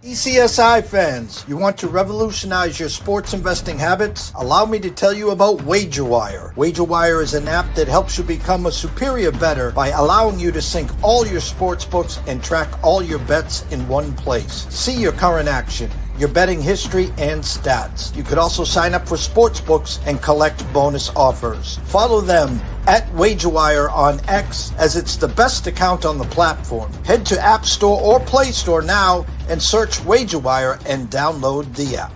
ECSI fans, you want to revolutionize your sports investing habits? Allow me to tell you about WagerWire. WagerWire is an app that helps you become a superior bettor by allowing you to sync all your sports books and track all your bets in one place. See your current action, your betting history, and stats. You could also sign up for sports books and collect bonus offers. Follow them at WagerWire on X, as it's the best account on the platform. Head to App Store or Play Store now and search WagerWire and download the app.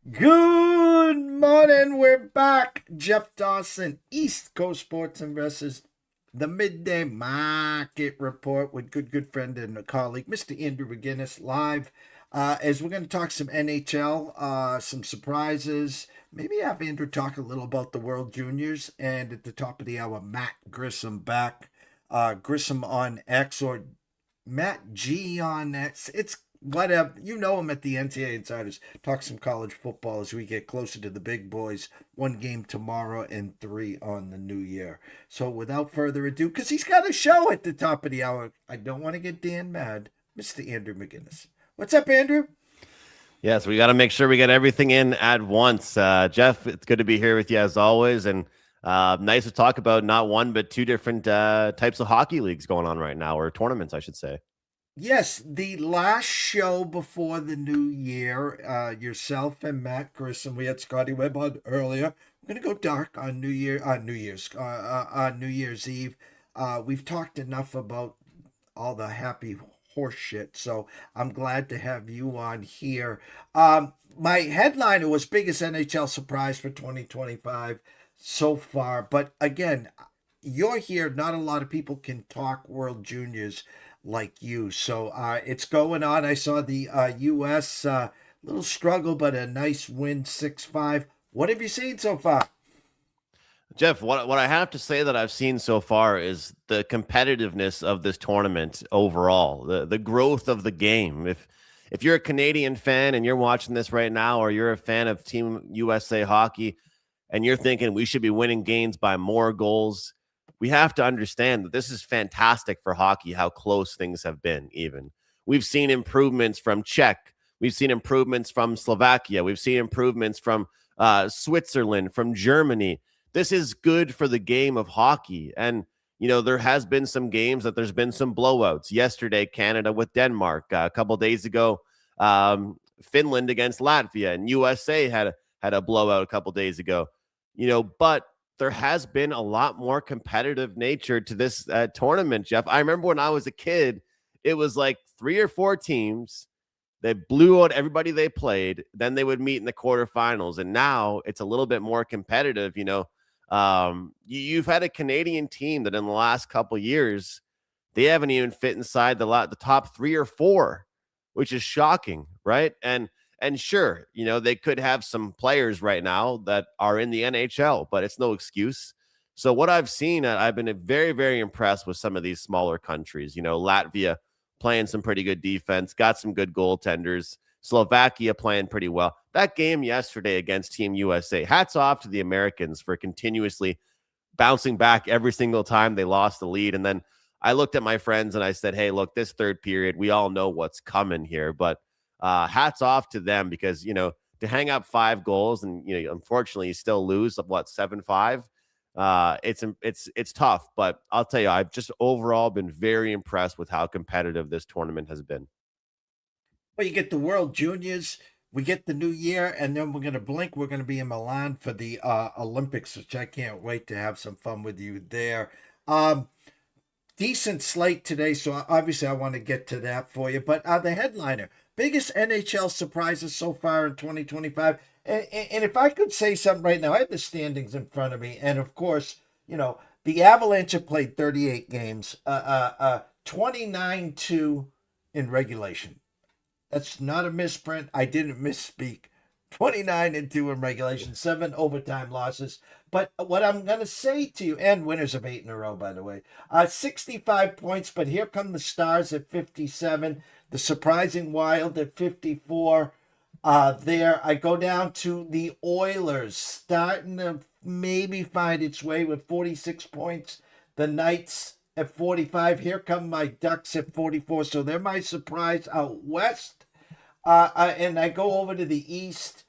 Good morning, we're back. Jeff Dawson, East Coast Sports Investors, the Midday Market Report with good friend and a colleague, Mr. Andrew McInnis, live as we're going to talk some NHL, some surprises, maybe have Andrew talk a little about the World Juniors, and at the top of the hour, Matt Grissom back, Grissom on X, or Matt G on X. It's whatever, you know him at the NCAA Insiders. Talk some college football as we get closer to the big boys. 1 game tomorrow and 3 on the new year. So without further ado, because he's got a show at the top of the hour, I don't want to get Dan mad, Mr. Andrew McInnis. What's up, Andrew? Yes, we got to make sure we get everything in at once. Jeff, it's good to be here with you as always, and nice to talk about not one but 2 different types of hockey leagues going on right now, or tournaments, I should say. Yes, the last show before the new year, yourself and Matt Grissom, we had Scotty Webb on earlier. We're gonna go dark on New Year's Eve. We've talked enough about all the happy horse shit, so I'm glad to have you on here. My headliner was biggest NHL surprise for 2025 so far, but again, you're here. Not a lot of people can talk World Juniors like you. So it's going on. I saw the U.S. Little struggle, but a nice win, 6-5. What have you seen so far? Jeff, what I have to say that I've seen so far is the competitiveness of this tournament overall, the growth of the game. If you're a Canadian fan and you're watching this right now, or you're a fan of Team USA hockey and you're thinking we should be winning games by more goals, we have to understand that this is fantastic for hockey, how close things have been even. We've seen improvements from Czech. We've seen improvements from Slovakia. We've seen improvements from Switzerland, from Germany. This is good for the game of hockey. And, you know, there has been some games that there's been some blowouts. Yesterday, Canada with Denmark. A couple days ago, Finland against Latvia. And USA had a blowout a couple days ago. You know, but there has been a lot more competitive nature to this tournament, Jeff. I remember when I was a kid, it was like 3 or 4 teams. They blew out everybody they played. Then they would meet in the quarterfinals. And now it's a little bit more competitive. You know, you've had a Canadian team that in the last couple years, they haven't even fit inside the top 3 or 4, which is shocking, right? And sure, you know, they could have some players right now that are in the NHL, but it's no excuse. So what I've seen, I've been very, very impressed with some of these smaller countries. You know, Latvia playing some pretty good defense, got some good goaltenders. Slovakia playing pretty well. That game yesterday against Team USA, hats off to the Americans for continuously bouncing back every single time they lost the lead. And then I looked at my friends and I said, hey, look, this third period, we all know what's coming here, but hats off to them, because, you know, to hang up 5 goals and, you know, unfortunately you still lose 7-5. It's tough, but I'll tell you, I've just overall been very impressed with how competitive this tournament has been. Well, you get the World Juniors, we get the new year, and then we're going to blink. We're going to be in Milan for the Olympics, which I can't wait to have some fun with you there. Decent slate today, so obviously I want to get to that for you. But the headliner, biggest NHL surprises so far in 2025. And if I could say something right now, I have the standings in front of me. And of course, you know, the Avalanche have played 38 games, 29-2 in regulation. That's not a misprint. I didn't misspeak. 29-2 in regulation, 7 overtime losses. But what I'm going to say to you, and winners of 8 in a row, by the way, 65 points, but here come the Stars at 57, the surprising Wild at 54. There, I go down to the Oilers, starting to maybe find its way with 46 points. The Knights at 45. Here come my Ducks at 44. So they're my surprise out west. And I go over to the East.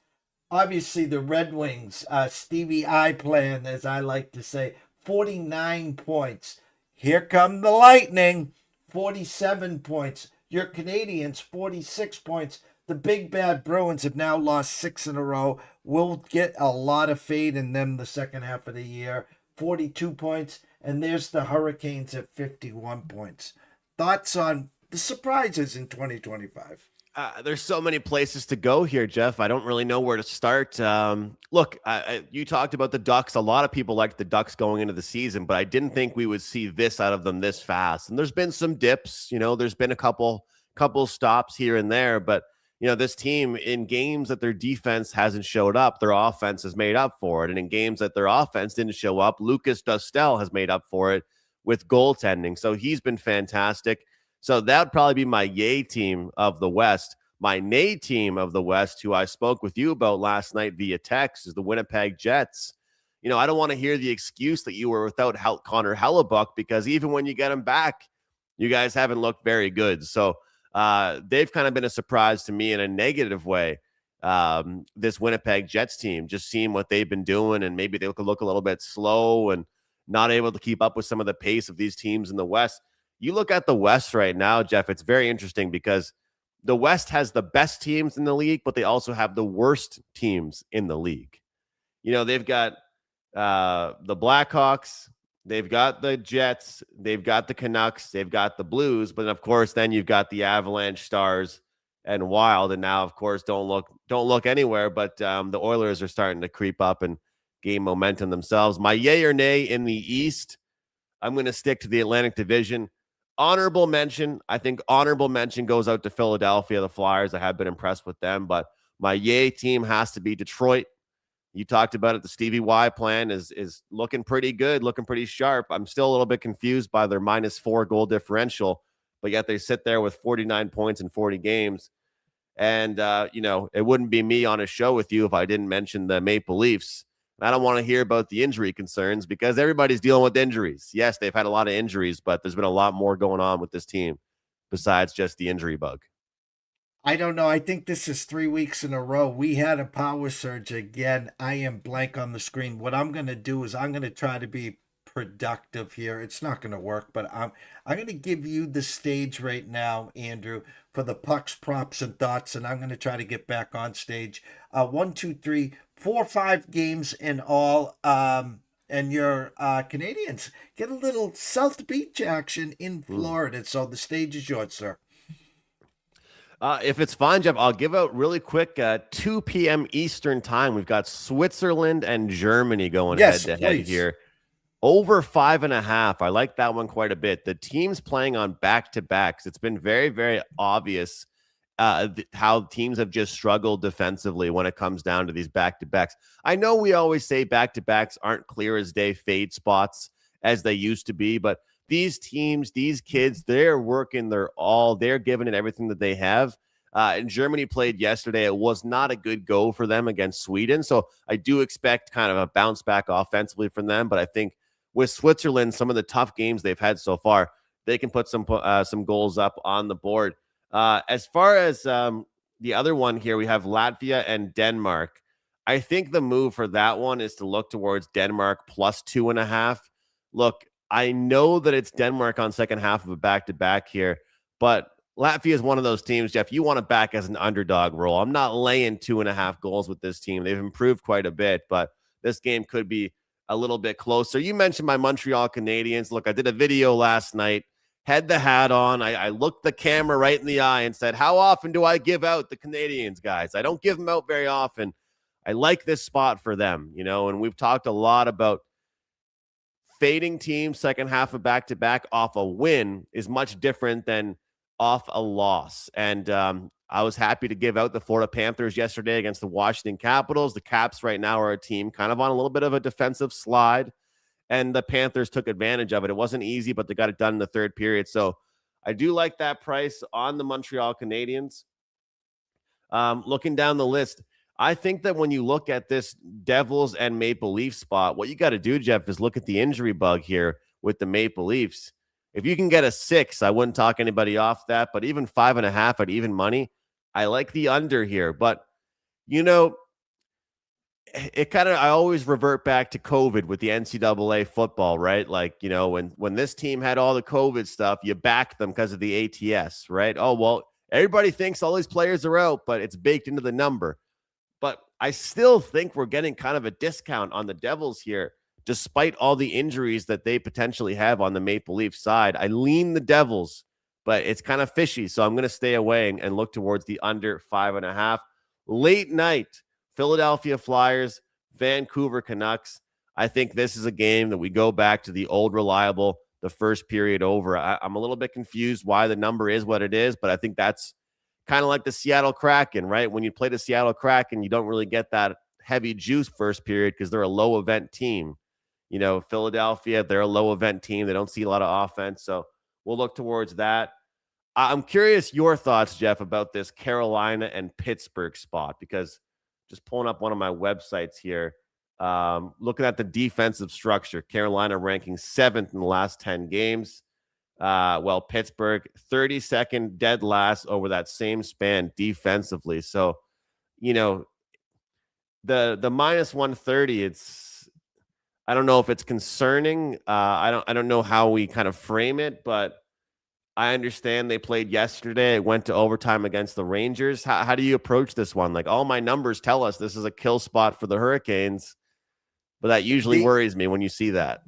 Obviously, the Red Wings, Stevie I plan, as I like to say, 49 points. Here come the Lightning, 47 points. Your Canadians, 46 points. The big bad Bruins have now lost 6 in a row. We'll get a lot of fade in them the second half of the year. 42 points. And there's the Hurricanes at 51 points. Thoughts on the surprises in 2025? There's so many places to go here, Jeff. I don't really know where to start. Look, you talked about the Ducks. A lot of people liked the Ducks going into the season, but I didn't think we would see this out of them this fast. And there's been some dips. There's been a couple stops here and there, but this team, in games that their defense hasn't showed up, their offense has made up for it. And in games that their offense didn't show up, Lucas Dostal has made up for it with goaltending. So he's been fantastic. So that would probably be my yay team of the West. My nay team of the West, who I spoke with you about last night via text, is the Winnipeg Jets. I don't want to hear the excuse that you were without Connor Hellebuck, because even when you get him back, you guys haven't looked very good. So they've kind of been a surprise to me in a negative way. This Winnipeg Jets team, just seeing what they've been doing, and maybe they look a little bit slow and not able to keep up with some of the pace of these teams in the West. You look at the West right now, Jeff, it's very interesting because the West has the best teams in the league, but they also have the worst teams in the league. They've got the Blackhawks, they've got the Jets, they've got the Canucks, they've got the Blues, but of course, then you've got the Avalanche, Stars, and Wild. And now, of course, don't look anywhere, but the Oilers are starting to creep up and gain momentum themselves. My yay or nay in the East, I'm going to stick to the Atlantic Division. Honorable mention. I think honorable mention goes out to Philadelphia, the Flyers. I have been impressed with them, but my yay team has to be Detroit. You talked about it. The Stevie Y plan is looking pretty good, looking pretty sharp. I'm still a little bit confused by their -4 goal differential, but yet they sit there with 49 points in 40 games. And, it wouldn't be me on a show with you if I didn't mention the Maple Leafs. I don't want to hear about the injury concerns because everybody's dealing with injuries. Yes, they've had a lot of injuries, but there's been a lot more going on with this team besides just the injury bug. I don't know. I think this is 3 weeks in a row. We had a power surge again. I am blank on the screen. What I'm going to do is I'm going to try to be productive here. It's not going to work, but I'm going to give you the stage right now, Andrew, for the pucks, props, and thoughts, and I'm going to try to get back on stage. 1, 2, 3, 4, 5 games in all. And your Canadians get a little South Beach action in Florida. So the stage is yours, sir. If it's fine, Jeff, I'll give out really quick 2 p.m. Eastern time. We've got Switzerland and Germany going head-to-head here. Over 5.5. I like that one quite a bit. The teams playing on back-to-backs. It's been very, very obvious how teams have just struggled defensively when it comes down to these back-to-backs. I know we always say back-to-backs aren't clear as day fade spots as they used to be, but these teams, these kids, they're working their all. They're giving it everything that they have. And Germany played yesterday. It was not a good go for them against Sweden. So I do expect kind of a bounce back offensively from them. But I think with Switzerland, some of the tough games they've had so far, they can put some goals up on the board. As far as the other one here, we have Latvia and Denmark. I think the move for that one is to look towards Denmark plus 2.5. Look, I know that it's Denmark on second half of a back-to-back here, but Latvia is one of those teams, Jeff, you want to back as an underdog role. I'm not laying 2.5 goals with this team. They've improved quite a bit, but this game could be a little bit closer. You mentioned my Montreal Canadiens. Look, I did a video last night, had the hat on. I looked the camera right in the eye and said, how often do I give out the Canadiens, guys? I don't give them out very often. I like this spot for them, and we've talked a lot about fading teams second half of back-to-back off a win is much different than off a loss. And I was happy to give out the Florida Panthers yesterday against the Washington Capitals. The Caps right now are a team kind of on a little bit of a defensive slide, and the Panthers took advantage of it. It wasn't easy, but they got it done in the third period. So I do like that price on the Montreal Canadiens. Looking down the list, I think that when you look at this Devils and Maple Leaf spot, what you got to do, Jeff, is look at the injury bug here with the Maple Leafs. If you can get a 6, I wouldn't talk anybody off that, but even 5.5 at even money, I like the under here. But, you know, it kind of, I always revert back to COVID with the NCAA football, right? Like, you know, when this team had all the COVID stuff, you backed them because of the ATS, right? Oh, well, everybody thinks all these players are out, but it's baked into the number. But I still think we're getting kind of a discount on the Devils here, despite all the injuries that they potentially have on the Maple Leaf side. I lean the Devils, but it's kind of fishy. So I'm going to stay away and look towards the under 5.5. Late night, Philadelphia Flyers, Vancouver Canucks. I think this is a game that we go back to the old reliable, the first period over. I'm a little bit confused why the number is what it is, but I think that's kind of like the Seattle Kraken, right? When you play the Seattle Kraken, you don't really get that heavy juice first period because they're a low event team. You know, Philadelphia, they're a low event team. They don't see a lot of offense. So we'll look towards that. I'm curious your thoughts, Jeff, about this Carolina and Pittsburgh spot, because just pulling up one of my websites here, looking at the defensive structure, Carolina ranking 7th in the last 10 games. Well, Pittsburgh 32nd dead last over that same span defensively. So, you know, the minus 130, it's, I don't know if it's concerning. I don't know how we kind of frame it, but I understand they played yesterday. It went to overtime against the Rangers. How do you approach this one? Like, all my numbers tell us this is a kill spot for the Hurricanes, but that usually worries me when you see that.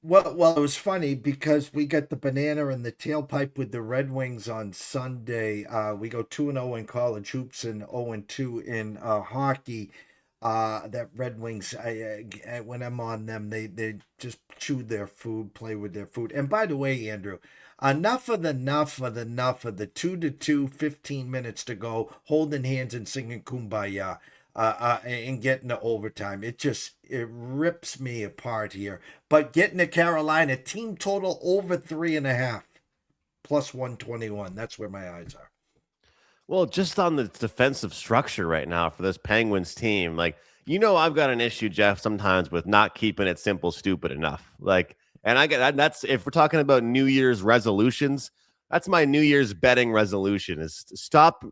Well, it was funny because we got the banana in the tailpipe with the Red Wings on Sunday. We go 2-0 in college hoops and 0-2 in hockey. That Red Wings, when I'm on them, they just chew their food, play with their food. And by the way, Andrew, enough of the 2-2, 15 minutes to go, holding hands and singing Kumbaya. And getting to overtime. It rips me apart here. But getting to Carolina, team total over 3.5, plus 121. That's where my eyes are. Well, just on the defensive structure right now for this Penguins team, like, you know, I've got an issue, Jeff, sometimes with not keeping it simple, stupid enough. Like, and I get that. That's, if we're talking about New Year's resolutions, that's my New Year's betting resolution, is to stop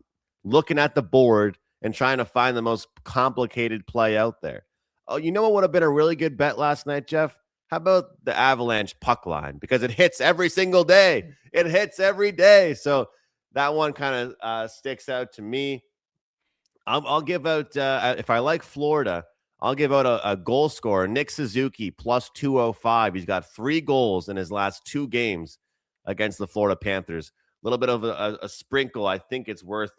looking at the board and trying to find the most complicated play out there. Oh, you know what would have been a really good bet last night, Jeff? How about the Avalanche puck line? Because it hits every single day. It hits every day. So that one kind of sticks out to me. I'll give out, if I like Florida, I'll give out a goal scorer, Nick Suzuki, plus 205. He's got 3 goals in his last 2 games against the Florida Panthers. A little bit of a sprinkle. I think it's worth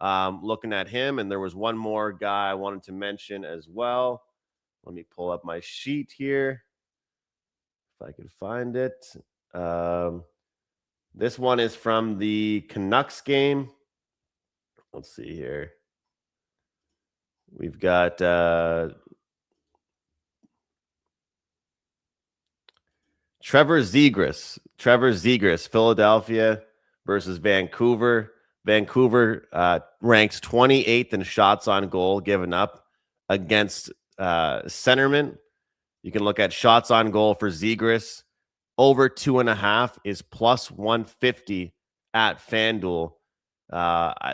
looking at him. And there was one more guy I wanted to mention as well. Let me pull up my sheet here if I can find it. This one is from the Canucks game. Let's see here. We've got Trevor Zegras, Philadelphia versus Vancouver. Vancouver ranks 28th in shots on goal given up against centermen. You can look at shots on goal for Zegras. Over 2.5 is plus 150 at FanDuel.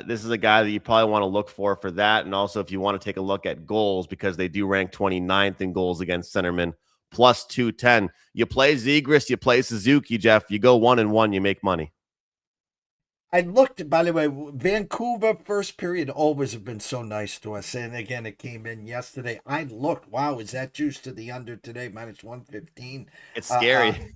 This is a guy that you probably want to look for that. And also if you want to take a look at goals, because they do rank 29th in goals against centermen, plus 210. You play Zegras, you play Suzuki, Jeff. You go 1-1, you make money. I looked, by the way, Vancouver first period always have been so nice to us. And again, it came in yesterday. I looked, wow, is that juice to the under today? Minus 115. It's scary.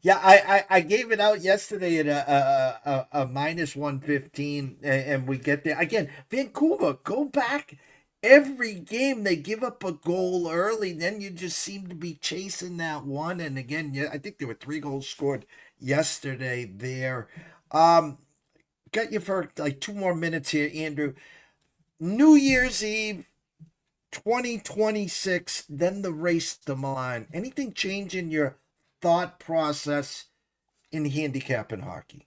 Yeah, I gave it out yesterday at a minus 115, and we get there. Again, Vancouver, go back. Every game they give up a goal early, then you just seem to be chasing that one. And again, I think there were 3 goals scored yesterday there. got you for like 2 more minutes here, Andrew. New Year's Eve, 2026, then the race to Milan. Anything change in your thought process in handicap and hockey?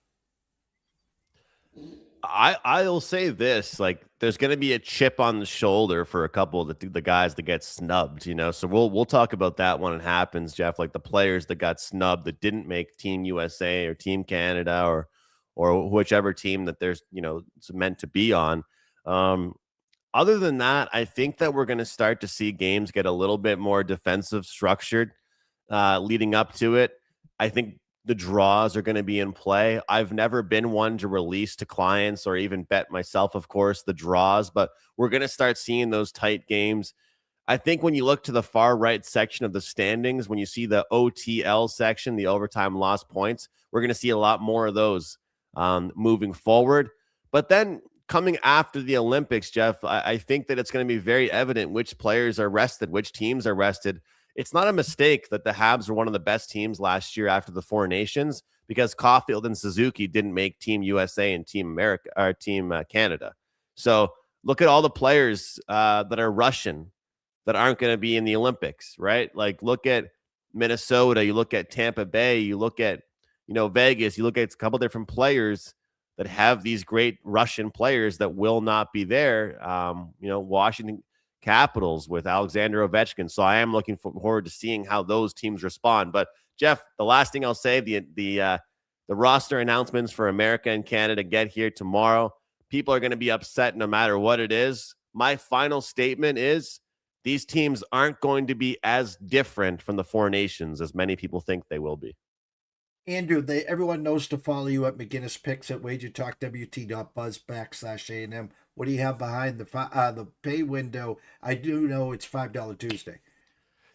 I'll say this, like there's going to be a chip on the shoulder for a couple of the guys that get snubbed, so we'll talk about that when it happens, Jeff, like the players that got snubbed that didn't make Team USA or Team Canada or whichever team that there's it's meant to be on. Other than that, I think that we're going to start to see games get a little bit more defensive structured leading up to it. I think the draws are going to be in play. I've never been one to release to clients or even bet myself, of course, the draws, but we're going to start seeing those tight games. I think when you look to the far right section of the standings, when you see the OTL section, the overtime lost points, we're going to see a lot more of those moving forward. But then coming after the Olympics, Jeff, I think that it's going to be very evident which players are rested, which teams are rested. It's not a mistake that the Habs were one of the best teams last year after the Four Nations because Caulfield and Suzuki didn't make Team USA and Team America or Team Canada. So look at all the players that are Russian that aren't going to be in the Olympics, right? Like look at Minnesota, you look at Tampa Bay, you look at Vegas, you look at a couple different players that have these great Russian players that will not be there. Washington Capitals with Alexander Ovechkin. So I am looking forward to seeing how those teams respond. But Jeff, the last thing I'll say, the roster announcements for America and Canada get here tomorrow. People are going to be upset no matter what it is. My final statement is these teams aren't going to be as different from the Four Nations as many people think they will be. Andrew, everyone knows to follow you at McInnis Picks at wagertalkwt.buzz/A&M. What do you have behind the pay window? I do know it's $5 Tuesday.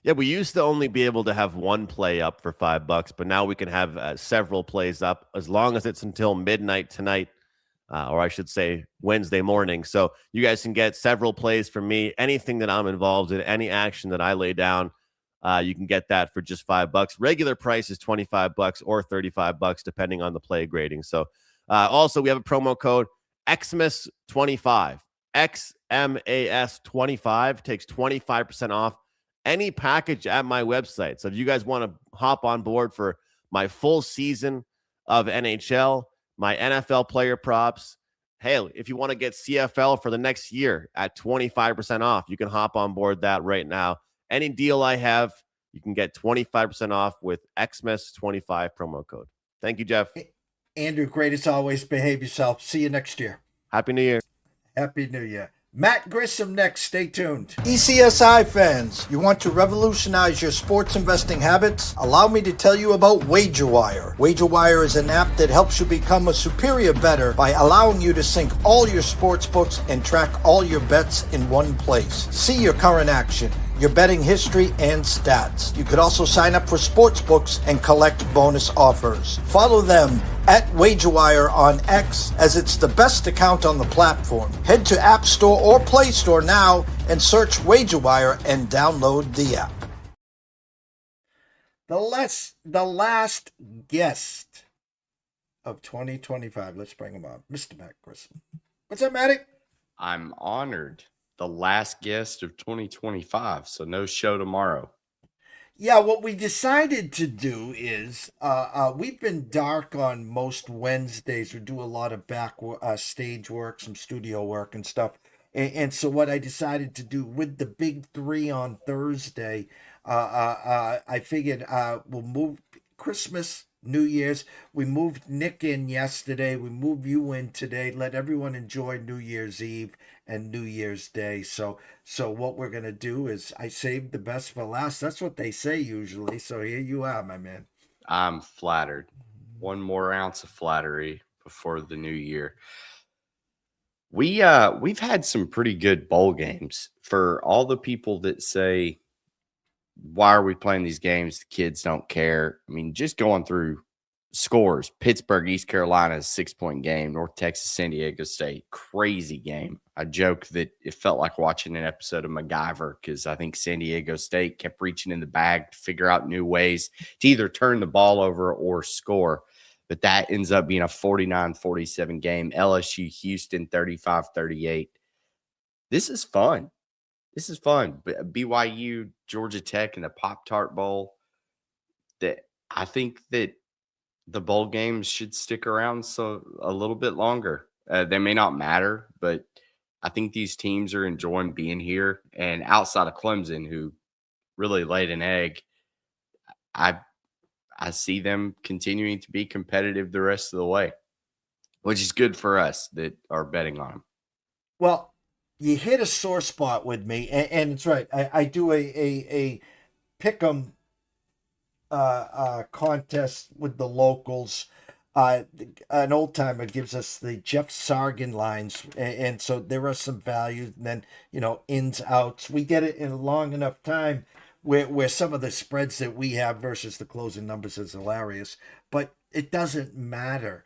Yeah, we used to only be able to have one play up for $5, but now we can have several plays up as long as it's until midnight tonight, or I should say Wednesday morning. So you guys can get several plays from me. Anything that I'm involved in, any action that I lay down, you can get that for just $5. Regular price is $25 or $35, depending on the play grading. So also we have a promo code XMAS25. XMAS25 takes 25% off any package at my website. So if you guys want to hop on board for my full season of NHL, my NFL player props, hey, if you want to get CFL for the next year at 25% off, you can hop on board that right now. Any deal I have, you can get 25% off with XMAS25 promo code. Thank you, Jeff. Andrew, great as always. Behave yourself. See you next year. Happy New Year. Happy New Year. Matt Grissom next. Stay tuned. ECSI fans, you want to revolutionize your sports investing habits? Allow me to tell you about WagerWire. WagerWire is an app that helps you become a superior bettor by allowing you to sync all your sports books and track all your bets in one place. See your current action, your betting history, and stats. You could also sign up for sports books and collect bonus offers. Follow them at WagerWire on X, as it's the best account on the platform. Head to App Store or Play Store now and search WagerWire and download the app. The last guest of 2025. Let's bring him on. Mr. Matt Grissom. What's up, Matty? I'm honored. The last guest of 2025, so no show tomorrow. Yeah, what we decided to do is we've been dark on most Wednesdays. We do a lot of stage work, some studio work and stuff. And so what I decided to do with the big three on Thursday, I figured we'll move Christmas, New Year's. We moved Nick in yesterday. We moved you in today. Let everyone enjoy New Year's Eve and New Year's Day. So what we're going to do is I saved the best for last. That's what they say usually. So here you are, my man. I'm flattered. One more ounce of flattery before the new year. We've had some pretty good bowl games. For all the people that say, why are we playing these games? The kids don't care. I mean, just going through scores. Pittsburgh, East Carolina, 6-point game. North Texas, San Diego State, crazy game. I joke that it felt like watching an episode of MacGyver because I think San Diego State kept reaching in the bag to figure out new ways to either turn the ball over or score. but that ends up being a 49-47 game. LSU, Houston, 35-38. This is fun. This is fun. BYU, Georgia Tech, and the Pop-Tart Bowl. That I think that the bowl games should stick around a little bit longer. They may not matter, but I think these teams are enjoying being here. And outside of Clemson, who really laid an egg, I see them continuing to be competitive the rest of the way, which is good for us that are betting on them. Well, you hit a sore spot with me, and it's right. I do a pick 'em contest with the locals. An old timer gives us the Jeff Sargent lines, and so there are some values, and then ins outs. We get it in a long enough time where some of the spreads that we have versus the closing numbers is hilarious, but it doesn't matter.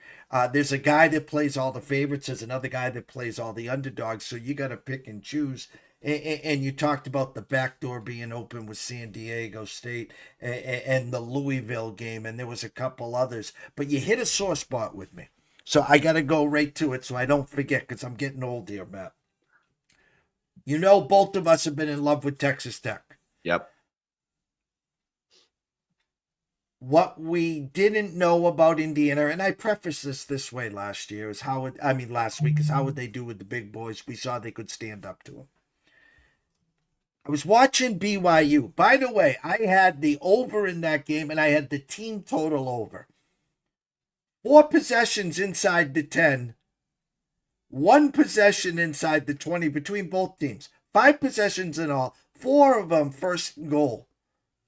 There's a guy that plays all the favorites. There's another guy that plays all the underdogs. So you got to pick and choose. And you talked about the back door being open with San Diego State and the Louisville game, and there was a couple others. But you hit a sore spot with me. So I got to go right to it so I don't forget, because I'm getting old here, Matt. Both of us have been in love with Texas Tech. Yep. What we didn't know about Indiana, and I prefaced this way last week, is how would they do with the big boys? We saw they could stand up to them. I was watching BYU. By the way, I had the over in that game, and I had the team total over. 4 possessions inside the 10, 1 possession inside the 20 between both teams. 5 possessions in all, 4 of them first goal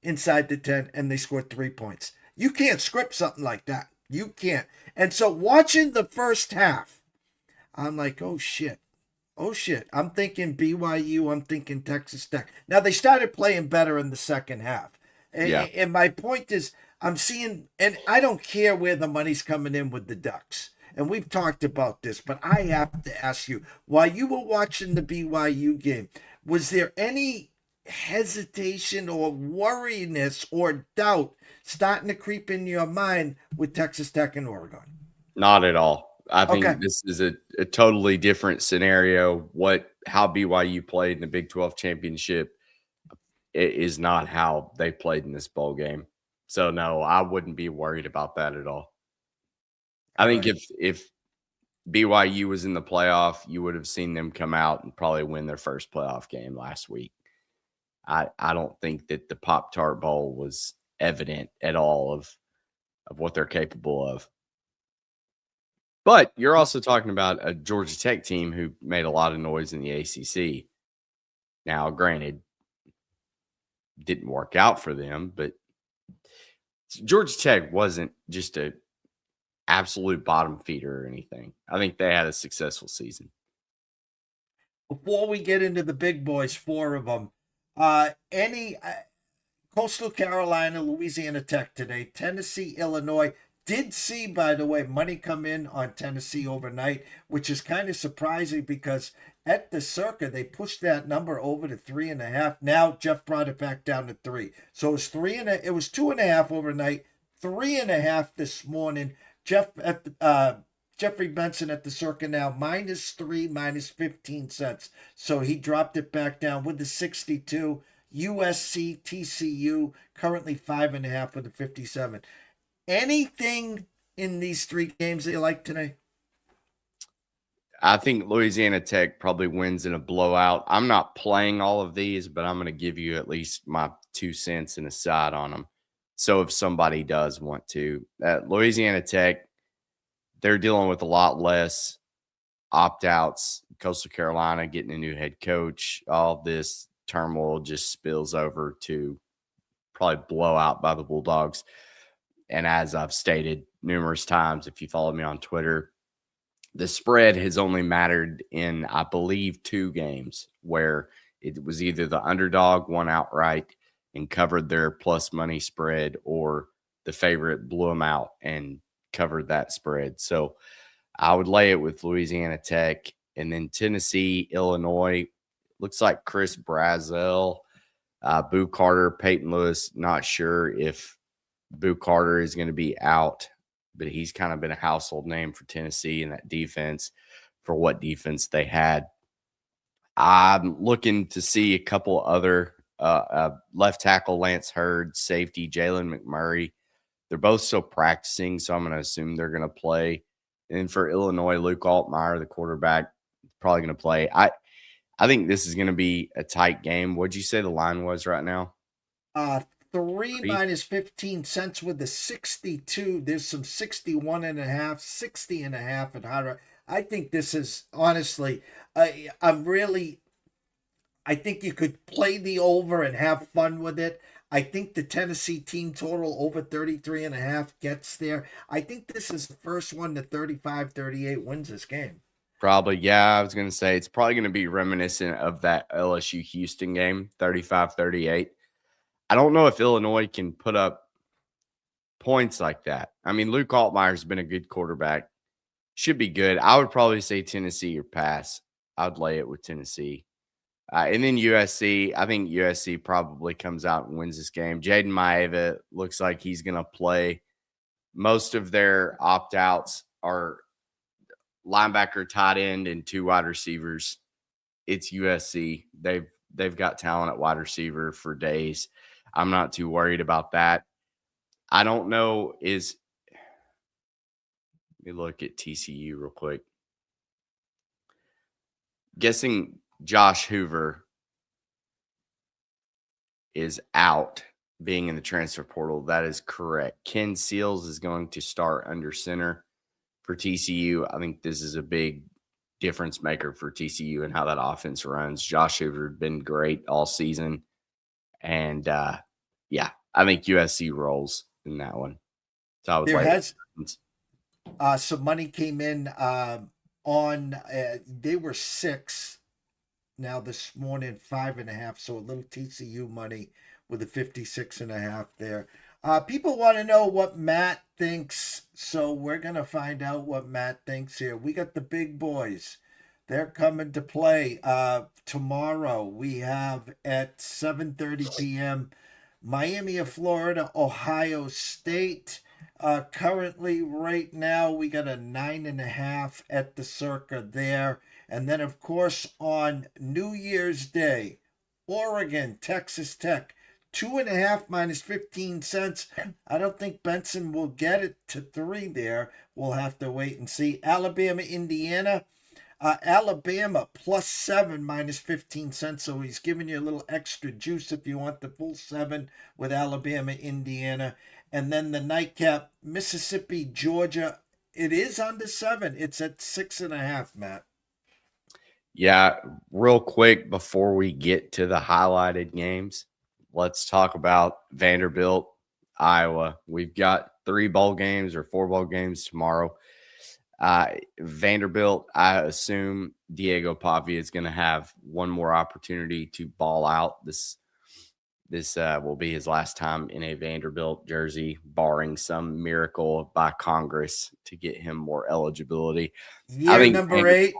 inside the 10, and they scored 3 points. You can't script something like that. You can't. And so watching the first half, I'm like, oh shit. I'm thinking BYU, I'm thinking Texas Tech. Now they started playing better in the second half. And my point is, I'm seeing, and I don't care where the money's coming in with the Ducks. And we've talked about this, but I have to ask you, while you were watching the BYU game, was there any hesitation or worriness or doubt starting to creep in your mind with Texas Tech and Oregon? Not at all. I think this is a totally different scenario. How BYU played in the Big 12 championship, it is not how they played in this bowl game. So no, I wouldn't be worried about that at all. I think if BYU was in the playoff, you would have seen them come out and probably win their first playoff game last week. I don't think that the Pop-Tart Bowl was evident at all of what they're capable of. But you're also talking about a Georgia Tech team who made a lot of noise in the ACC. Now, granted, didn't work out for them, but Georgia Tech wasn't just a absolute bottom feeder or anything. I think they had a successful season. Before we get into the big boys, 4 of them, Coastal Carolina, Louisiana Tech today, Tennessee, Illinois. Did see, by the way, money come in on Tennessee overnight, which is kind of surprising because at the circa, they pushed that number over to 3.5. Now Jeff brought it back down to 3. So it was 2.5 overnight, 3.5 this morning. Jeffrey Benson at the circa now -3, -15 cents. So he dropped it back down with the 62. USC, TCU currently 5.5 with the 57. Anything in these 3 games that you like today? I think Louisiana Tech probably wins in a blowout. I'm not playing all of these, but I'm going to give you at least my 2 cents and a side on them. So if somebody does want to, Louisiana Tech, they're dealing with a lot less opt-outs. Coastal Carolina getting a new head coach. All this turmoil just spills over to probably blowout by the Bulldogs. And as I've stated numerous times, if you follow me on Twitter, the spread has only mattered in, I believe, 2 games where it was either the underdog won outright and covered their plus money spread, or the favorite blew them out and covered that spread. So I would lay it with Louisiana Tech. And then Tennessee, Illinois, looks like Chris Brazzell, Boo Carter, Peyton Lewis. Not sure if Boo Carter is going to be out but he's kind of been a household name for Tennessee and that defense for what defense they had. I'm looking to see a couple other left tackle Lance Hurd, safety Jalen McMurray. They're both still practicing, so I'm going to assume they're going to play. And for Illinois, Luke Altmaier, the quarterback, probably going to play. I think this is going to be a tight game. What'd you say the line was right now? 3 minus 15 cents with the 62. There's some 61.5, 60.5 at Hard Rock. I think this is honestly, I think you could play the over and have fun with it. I think the Tennessee team total over 33.5 gets there. I think this is the first one to 35-38 wins this game. Probably, yeah. I was going to say it's probably going to be reminiscent of that LSU Houston game, 35-38. I don't know if Illinois can put up points like that. I mean, Luke Altmaier's been a good quarterback. Should be good. I would probably say Tennessee or pass. I would lay it with Tennessee. And then USC, I think USC probably comes out and wins this game. Jaden Maeva looks like he's going to play. Most of their opt-outs are linebacker, tight end, and 2 wide receivers. It's USC. They've got talent at wide receiver for days. I'm not too worried about that. I don't know let me look at TCU real quick. Guessing Josh Hoover is out, being in the transfer portal. That is correct. Ken Seals is going to start under center for TCU. I think this is a big difference maker for TCU and how that offense runs. Josh Hoover had been great all season. And, yeah, I think USC rolls in that one. So there has some money came in on they were 6 now this morning, 5.5, so a little TCU money with a 56.5 there. People want to know what Matt thinks, so we're gonna find out what Matt thinks here. We got the big boys. They're coming to play tomorrow. We have at 7:30 p.m. Miami of Florida, Ohio State. Currently, right now, we got a 9.5 at the Circa there. And then, of course, on New Year's Day, Oregon, Texas Tech, 2.5 minus 15 cents. I don't think Benson will get it to 3 there. We'll have to wait and see. Alabama, Indiana. Alabama +7 minus 15 cents. So he's giving you a little extra juice if you want the full 7 with Alabama, Indiana. And then the nightcap, Mississippi, Georgia. It is under 7. It's at 6.5, Matt. Yeah, real quick before we get to the highlighted games, let's talk about Vanderbilt, Iowa. We've got 3 bowl games or 4 bowl games tomorrow. Vanderbilt, I assume Diego Pavia is going to have one more opportunity to ball out. This will be his last time in a Vanderbilt jersey, barring some miracle by Congress to get him more eligibility. Year number 8.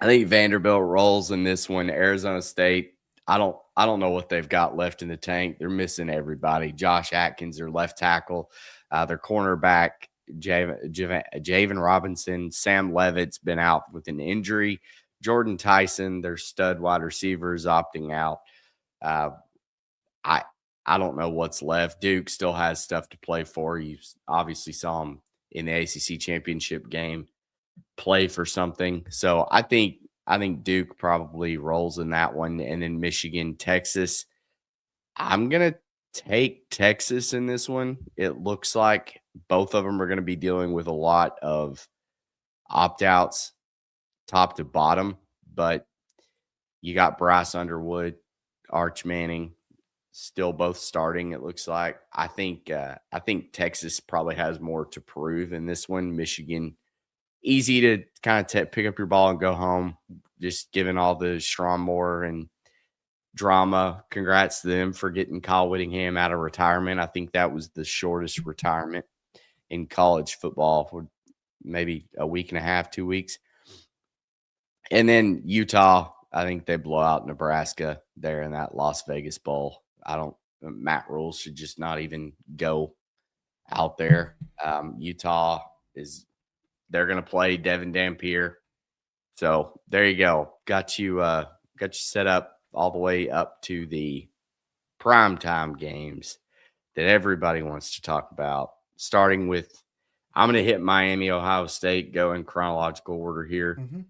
I think Vanderbilt rolls in this one. Arizona State, I don't know what they've got left in the tank. They're missing everybody. Josh Atkins, their left tackle, their cornerback, Javen Robinson, Sam Levitt's been out with an injury. Jordan Tyson, their stud wide receiver, is opting out. I don't know what's left. Duke still has stuff to play for. You obviously saw him in the ACC championship game play for something. So I think Duke probably rolls in that one. And then Michigan, Texas. I'm going to take Texas in this one. It looks like both of them are going to be dealing with a lot of opt-outs top to bottom, but you got Bryce Underwood, Arch Manning, still both starting, it looks like. I think Texas probably has more to prove in this one. Michigan, easy to kind of pick up your ball and go home, just given all the Strom Moore and drama. Congrats to them for getting Kyle Whittingham out of retirement. I think that was the shortest retirement in college football, for maybe a week and a half, 2 weeks. And then Utah, I think they blow out Nebraska there in that Las Vegas Bowl. Matt Rule should just not even go out there. Utah they're going to play Devin Dampier. So there you go. Got you set up all the way up to the primetime games that everybody wants to talk about. Starting with, I'm going to hit Miami, Ohio State, go in chronological order here. Mm-hmm.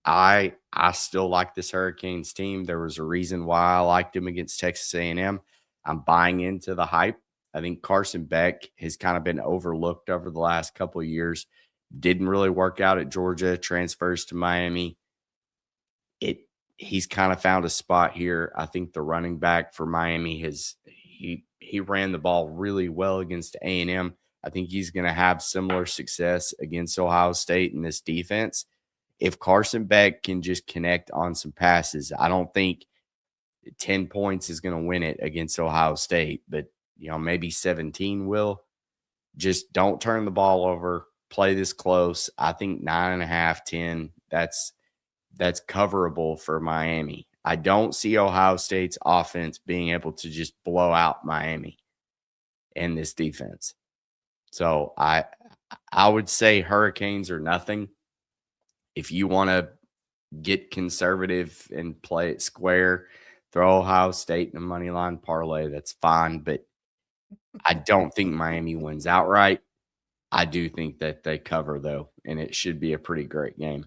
I still like this Hurricanes team. There was a reason why I liked him against Texas A&M. I'm buying into the hype. I think Carson Beck has kind of been overlooked over the last couple of years. Didn't really work out at Georgia, transfers to Miami. He's kind of found a spot here. I think the running back for Miami he ran the ball really well against A&M. I think he's going to have similar success against Ohio State in this defense. If Carson Beck can just connect on some passes, I don't think 10 points is going to win it against Ohio State, but maybe 17 will. Just don't turn the ball over. Play this close. I think 9.5, 10. That's coverable for Miami. I don't see Ohio State's offense being able to just blow out Miami and this defense. So I would say Hurricanes are nothing. If you want to get conservative and play it square, throw Ohio State in a money line parlay, that's fine. But I don't think Miami wins outright. I do think that they cover, though, and it should be a pretty great game.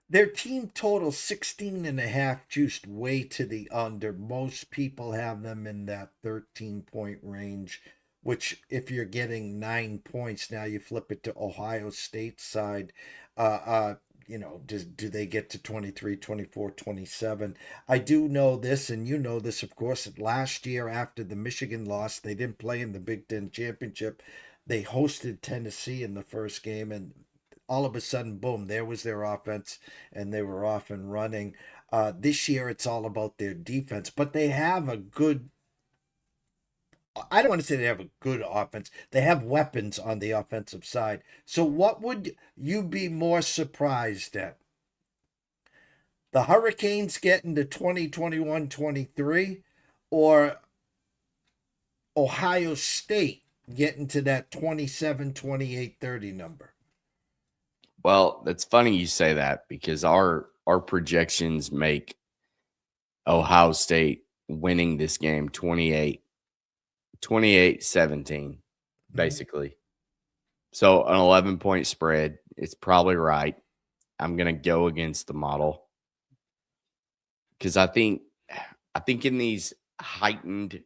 Their team total 16.5, juiced way to the under. Most people have them in that 13-point range, which if you're getting 9 points, now you flip it to Ohio State side. Do they get to 23, 24, 27? I do know this, and you know this, of course. Last year, after the Michigan loss, they didn't play in the Big Ten Championship. They hosted Tennessee in the first game, and all of a sudden, boom, there was their offense, and they were off and running. This year, it's all about their defense, but they have a good, I don't want to say they have a good offense. They have weapons on the offensive side. So what would you be more surprised at? The Hurricanes getting to 20-21-23, or Ohio State getting to that 27-28-30 number? Well, that's funny you say that, because our projections make Ohio State winning this game 28-17, basically. So an 11-point spread, it's probably right. I'm going to go against the model because I think in these heightened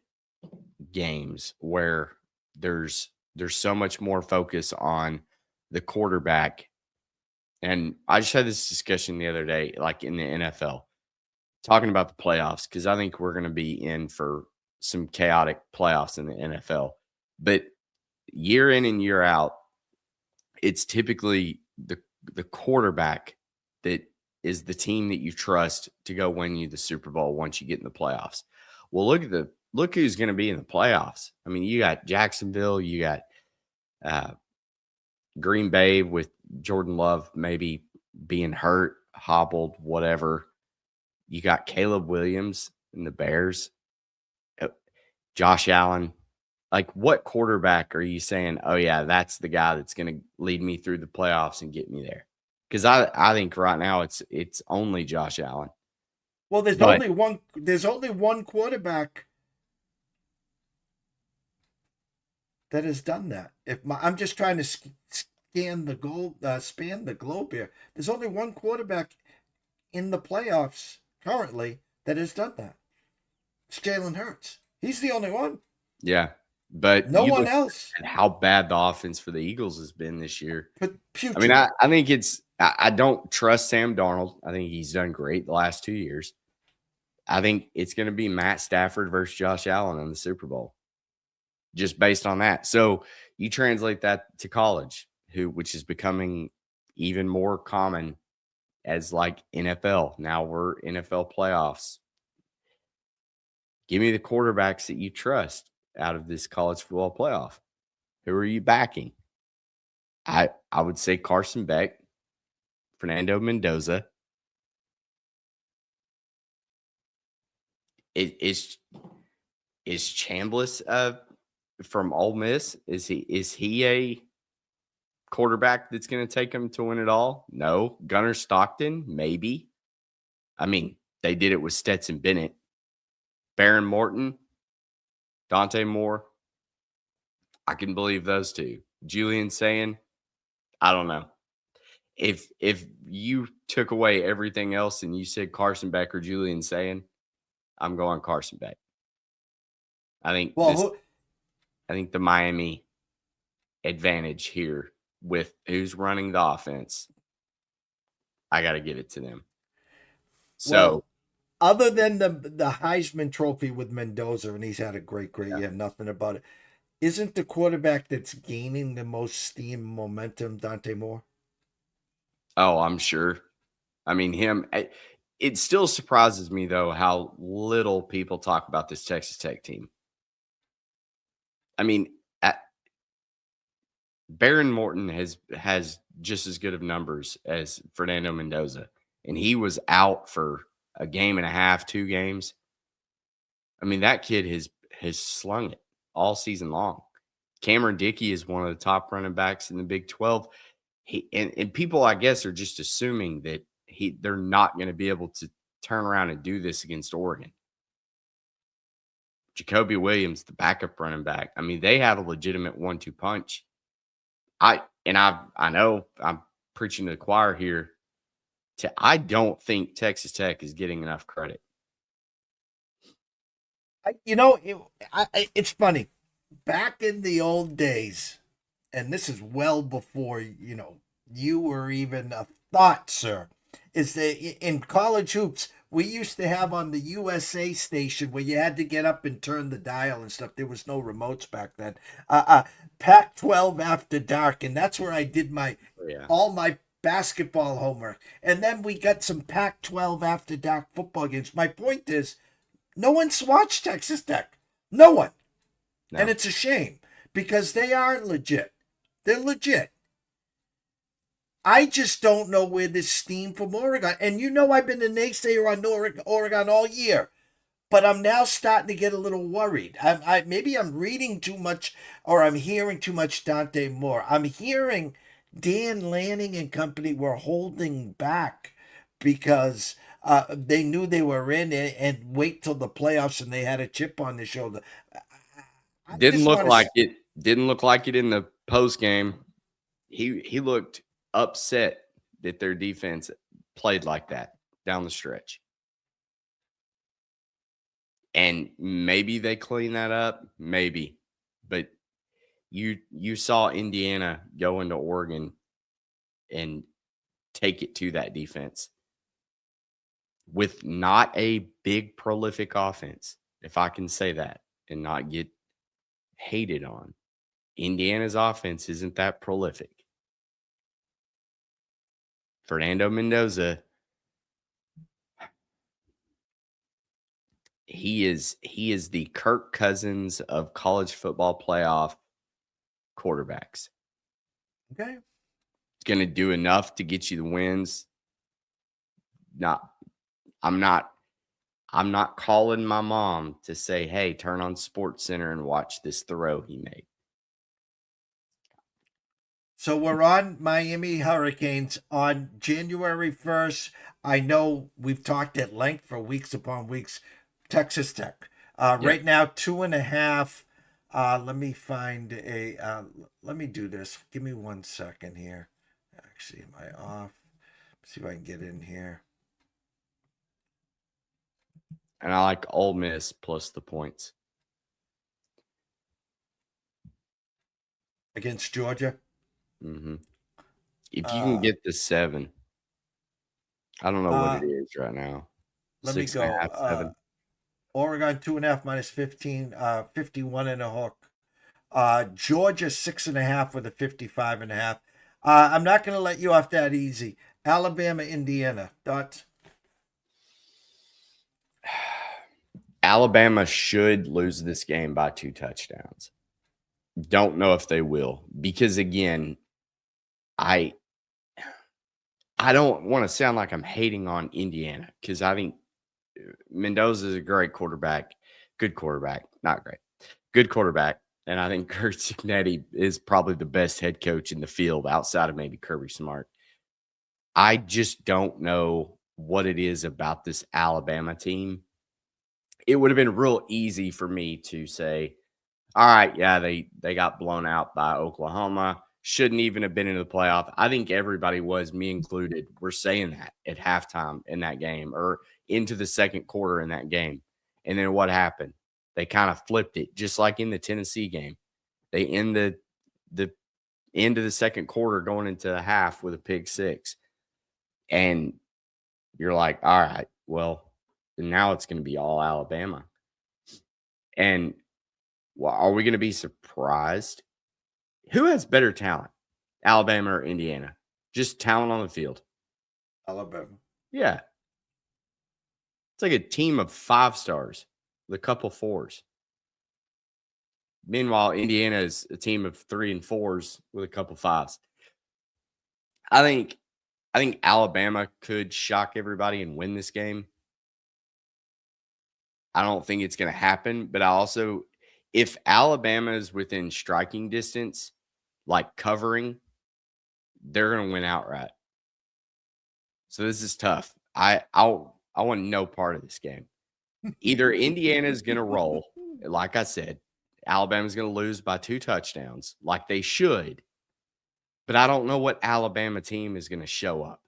games where there's so much more focus on the quarterback. And I just had this discussion the other day, like in the NFL, talking about the playoffs, because I think we're going to be in for some chaotic playoffs in the NFL. But year in and year out, it's typically the quarterback that is the team that you trust to go win you the Super Bowl once you get in the playoffs. Well, look who's going to be in the playoffs. I mean, you got Jacksonville, you got Green Bay with Jordan Love maybe being hurt, hobbled, whatever. You got Caleb Williams and the Bears, Josh Allen. Like, what quarterback are you saying, oh, yeah, that's the guy that's going to lead me through the playoffs and get me there? Because I think right now it's only Josh Allen. Well, there's only one quarterback that has done that. I'm just trying to span the globe here. There's only one quarterback in the playoffs currently that has done that. It's Jalen Hurts. He's the only one. Yeah, but no one else. And how bad the offense for the Eagles has been this year. But I mean, I think I don't trust Sam Darnold. I think he's done great the last 2 years. I think it's going to be Matt Stafford versus Josh Allen in the Super Bowl, just based on that. So you translate that to college, which is becoming even more common as like NFL. Now we're NFL playoffs. Give me the quarterbacks that you trust out of this college football playoff. Who are you backing? I would say Carson Beck, Fernando Mendoza. Is Chambliss from Ole Miss? Is he a quarterback that's going to take him to win it all? No. Gunnar Stockton, maybe. I mean, they did it with Stetson Bennett. Baron Morton, Dante Moore. I can believe those two. Julian saying, I don't know. If you took away everything else and you said Carson Beck or Julian saying, I'm going Carson Beck. I think I think the Miami advantage here with who's running the offense, I got to give it to them. So, other than the Heisman Trophy with Mendoza, and he's had a great year, nothing about it. Isn't the quarterback that's gaining the most steam and momentum Dante Moore? oh, I'm sure. I mean, it still surprises me, though, how little people talk about this Texas Tech team. I mean, Baron Morton has just as good of numbers as Fernando Mendoza, and he was out for a game and a half, 2 games. I mean, that kid has slung it all season long. Cameron Dickey is one of the top running backs in the Big 12. And people, I guess, are just assuming that they're not going to be able to turn around and do this against Oregon. Jacoby Williams, the backup running back. I mean, they have a legitimate 1-2 punch. I know I'm preaching to the choir here. I don't think Texas Tech is getting enough credit. It's funny. Back in the old days, and this is well before you were even a thought, sir, is that in college hoops we used to have on the USA station where you had to get up and turn the dial and stuff. There was no remotes back then. Pac-12 After Dark, and that's where I did all my basketball homework. And then we got some Pac-12 After Dark football games. My point is, no one's watched Texas Tech. No one. No. And it's a shame because they are legit. They're legit. I just don't know where this steam from Oregon. And I've been a naysayer on Oregon all year. But I'm now starting to get a little worried. Maybe I'm reading too much or I'm hearing too much Dante Moore. I'm hearing Dan Lanning and company were holding back because they knew they were in and wait till the playoffs and they had a chip on their shoulder. Didn't look like it in the post game. He looked upset that their defense played like that down the stretch. And maybe they clean that up, maybe. But you saw Indiana go into Oregon and take it to that defense with not a big prolific offense, if I can say that, and not get hated on. Indiana's offense isn't that prolific. Fernando Mendoza, he is the Kirk Cousins of college football playoff quarterbacks. Okay. He's going to do enough to get you the wins. I'm not calling my mom to say, hey, turn on Sports Center and watch this throw he made. So we're on Miami Hurricanes on January 1st. I know we've talked at length for weeks upon weeks. Texas Tech. Right now, 2.5. Let me find let me do this. Give me 1 second here. Actually, am I off? Let's see if I can get in here. And I like Ole Miss plus the points. Against Georgia? Mm-hmm. If you can get the 7. I don't know what it is right now. Let me go. 6.5, 7. Oregon 2.5 minus 15, 51 and a hook. Georgia 6.5 with a 55.5. I'm not going to let you off that easy. Alabama, Indiana. Thoughts? Alabama should lose this game by 2 touchdowns. Don't know if they will because, again, I don't want to sound like I'm hating on Indiana because I think Mendoza is a great quarterback. Good quarterback. Not great. Good quarterback. and I think Kurt Cignetti is probably the best head coach in the field outside of maybe Kirby Smart. I just don't know what it is about this Alabama team. It would have been real easy for me to say, all right, yeah, they got blown out by Oklahoma. Shouldn't even have been in the playoff. I think everybody was, me included, were saying that at halftime in that game or into the second quarter in that game. And then what happened? They kind of flipped it, just like in the Tennessee game. They end the end of the second quarter going into the half with a pick six. And you're like, all right, well, now it's going to be all Alabama. And well, are we going to be surprised? Who has better talent, Alabama or Indiana? Just talent on the field. Alabama. Yeah. It's like a team of 5 stars with a couple 4s. Meanwhile, Indiana is a team of 3 and 4s with a couple 5s. I think Alabama could shock everybody and win this game. I don't think it's going to happen, but I also, if Alabama is within striking distance, like covering, they're going to win outright. So this is tough. I want no part of this game. Either Indiana is going to roll, like I said, Alabama's going to lose by 2 touchdowns, like they should. But I don't know what Alabama team is going to show up.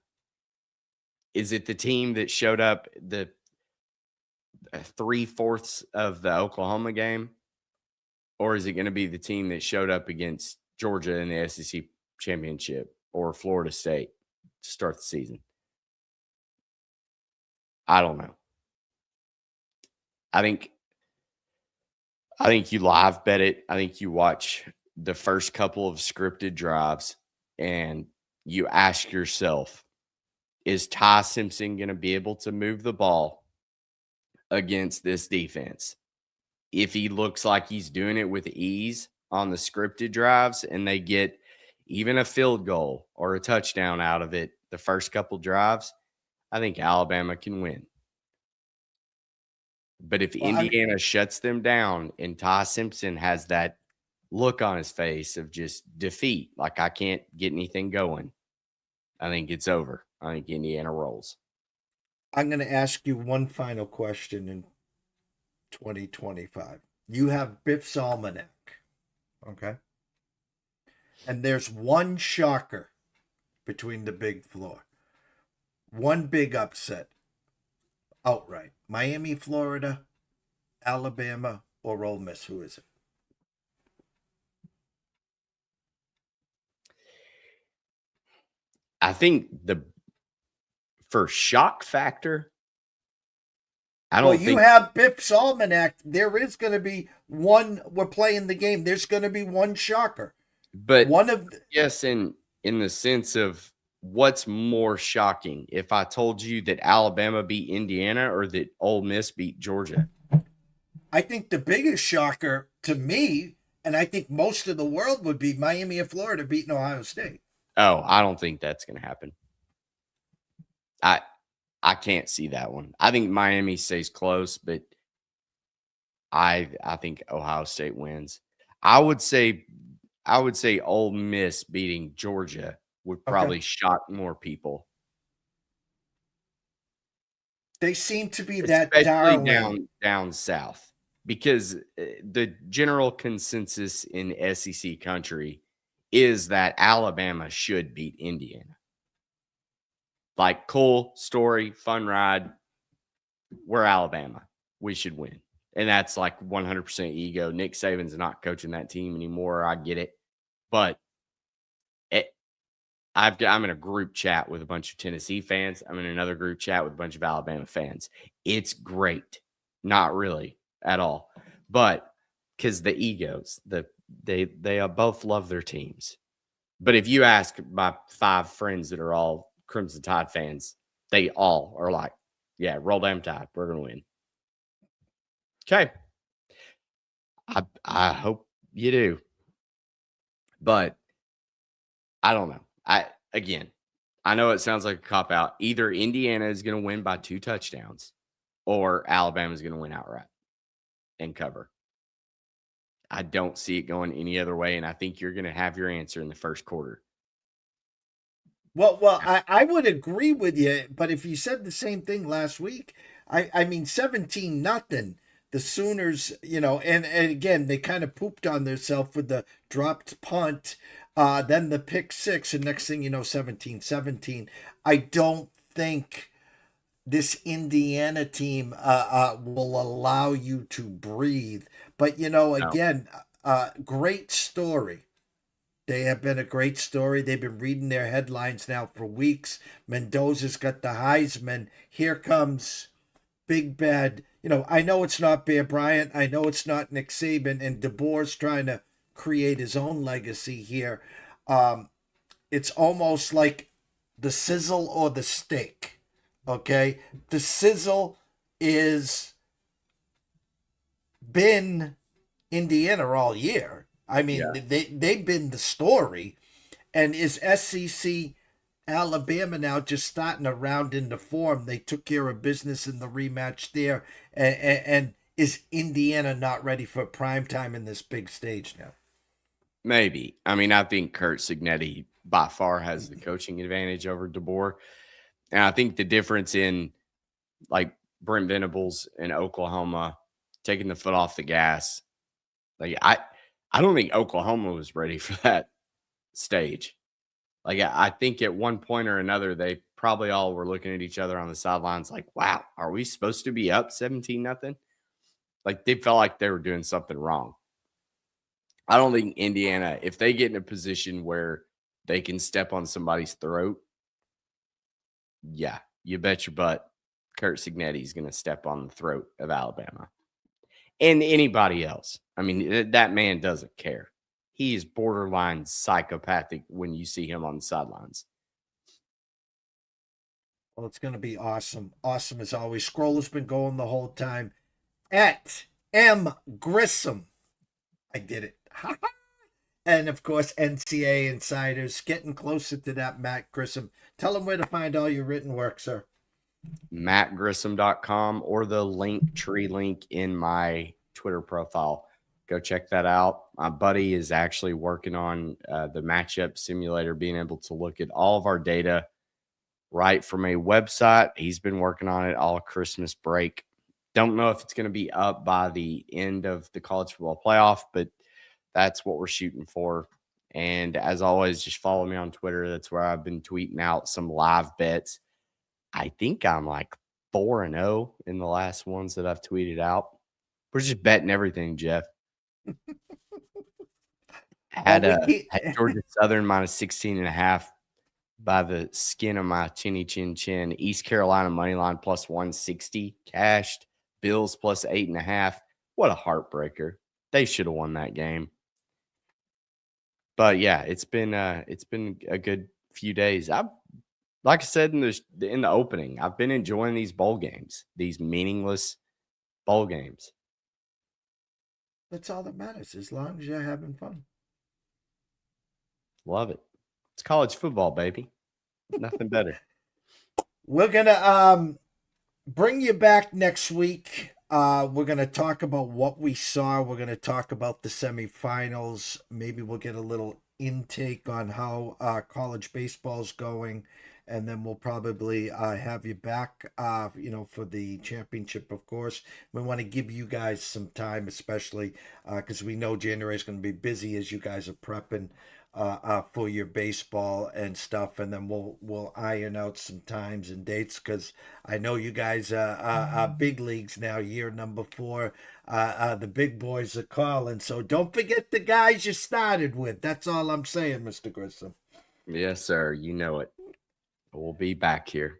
Is it the team that showed up the 3/4 of the Oklahoma game? Or is it going to be the team that showed up against Georgia in the SEC championship or Florida State to start the season? I don't know. I think you live bet it. I think you watch the first couple of scripted drives and you ask yourself, is Ty Simpson going to be able to move the ball against this defense? If he looks like he's doing it with ease on the scripted drives and they get even a field goal or a touchdown out of it the first couple drives, I think Alabama can win. But if Indiana shuts them down and Ty Simpson has that look on his face of just defeat, like I can't get anything going, I think it's over. I think Indiana rolls. I'm going to ask you one final question in 2025. You have Biff's Almanac, okay? And there's one shocker between the big floor. One big upset outright. Miami, Florida, Alabama, or Ole Miss. Who is it? I think for shock factor, you have Biff's Almanac. There is going to be one. We're playing the game. There's going to be one shocker. But one of yes, in the sense of what's more shocking, if I told you that Alabama beat Indiana or that Ole Miss beat Georgia? I think the biggest shocker to me, and I think most of the world, would be Miami and Florida beating Ohio State. Oh, I don't think that's going to happen. I can't see that one. I think Miami stays close, but I think Ohio State wins. I would say Ole Miss beating Georgia would probably shock more people. They seem to be especially that darling down south, because the general consensus in SEC country is that Alabama should beat Indiana. Like, cool story, fun ride. We're Alabama. We should win. And that's like 100% ego. Nick Saban's not coaching that team anymore. I get it. But I'm in a group chat with a bunch of Tennessee fans. I'm in another group chat with a bunch of Alabama fans. It's great. Not really at all. But because the egos, they both love their teams. But if you ask my 5 friends that are all Crimson Tide fans, they all are like, yeah, roll damn Tide. We're going to win. Okay. I hope you do. But I don't know. I know it sounds like a cop-out. Either Indiana is going to win by 2 touchdowns or Alabama is going to win outright and cover. I don't see it going any other way, and I think you're going to have your answer in the first quarter. Well, I would agree with you, but if you said the same thing last week, I mean 17-0. The Sooners, and again they kind of pooped on themselves with the dropped punt, then the pick six, and next thing you know, 17-17. I don't think this Indiana team will allow you to breathe. But No. again, great story. They have been a great story. They've been reading their headlines now for weeks. Mendoza's got the Heisman. Here comes Big Bad. I know it's not Bear Bryant. I know it's not Nick Saban. And DeBoer's trying to create his own legacy here. It's almost like the sizzle or the steak. Okay? The sizzle is been Indiana all year. I mean, they've been the story. And is SEC Alabama now just starting to round into form? They took care of business in the rematch there. And is Indiana not ready for prime time in this big stage now? Maybe. I mean, I think Kurt Signetti by far has the coaching advantage over DeBoer. And I think the difference in like Brent Venables in Oklahoma taking the foot off the gas, like I don't think Oklahoma was ready for that stage. Like I think at one point or another, they probably all were looking at each other on the sidelines like, wow, are we supposed to be up 17-0? Like they felt like they were doing something wrong. I don't think Indiana, if they get in a position where they can step on somebody's throat, yeah, you bet your butt Kurt Signetti is going to step on the throat of Alabama and anybody else. I mean, that man doesn't care. He is borderline psychopathic when you see him on the sidelines. Well, it's going to be awesome. Awesome as always. Scroll has been going the whole time. At M. Grissom. I did it. And, of course, NCAA Insiders. Getting closer to that Matt Grissom. Tell them where to find all your written work, sir. MattGrissom.com or the Linktree link in my Twitter profile. Go check that out. My buddy is actually working on the matchup simulator, being able to look at all of our data right from a website. He's been working on it all Christmas break. Don't know if it's going to be up by the end of the college football playoff, but that's what we're shooting for. And as always, just follow me on Twitter. That's where I've been tweeting out some live bets. I think I'm like 4-0 in the last ones that I've tweeted out. We're just betting everything, Jeff. Had Georgia Southern minus 16.5 by the skin of my chinny chin chin. East Carolina money line plus 160 cashed. Bills plus 8.5. What a heartbreaker. They should have won that game. But yeah, it's been a good few days. Like I said in the opening, I've been enjoying these bowl games, these meaningless bowl games. That's all that matters, as long as you're having fun. Love it. It's college football, baby. Nothing better. We're going to bring you back next week. We're going to talk about what we saw. We're going to talk about the semifinals. Maybe we'll get a little intake on how college baseball's going. And then we'll probably have you back, for the championship, of course. We want to give you guys some time, especially because we know January is going to be busy as you guys are prepping for your baseball and stuff. And then we'll iron out some times and dates because I know you guys are big leagues now, year number 4. The big boys are calling. So don't forget the guys you started with. That's all I'm saying, Mr. Grissom. Yes, sir. You know it. We'll be back here.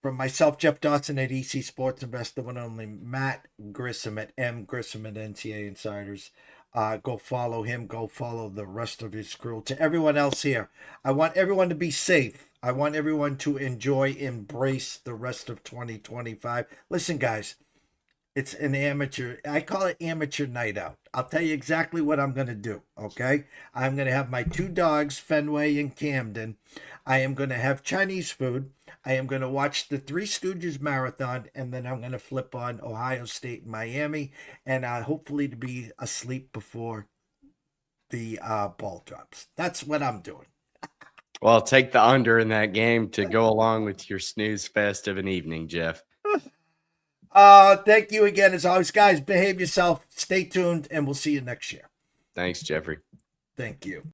From myself, Jeff Dotson at EC Sports Investor, one only Matt Grissom at M. Grissom at NCAA Insiders. Go follow him. Go follow the rest of his crew. To everyone else here, I want everyone to be safe. I want everyone to embrace the rest of 2025. Listen, guys, It's an amateur. I call it amateur night out. I'll tell you exactly what I'm going to do. Okay. I'm going to have my 2 dogs, Fenway and Camden. I am going to have Chinese food. I am going to watch the Three Stooges marathon, and then I'm going to flip on Ohio State and Miami, and hopefully to be asleep before the ball drops. That's what I'm doing. Well, take the under in that game to go along with your snooze fest of an evening, Jeff. Thank you again. As always, guys, behave yourself. Stay tuned, and we'll see you next year. Thanks, Jeffrey. Thank you.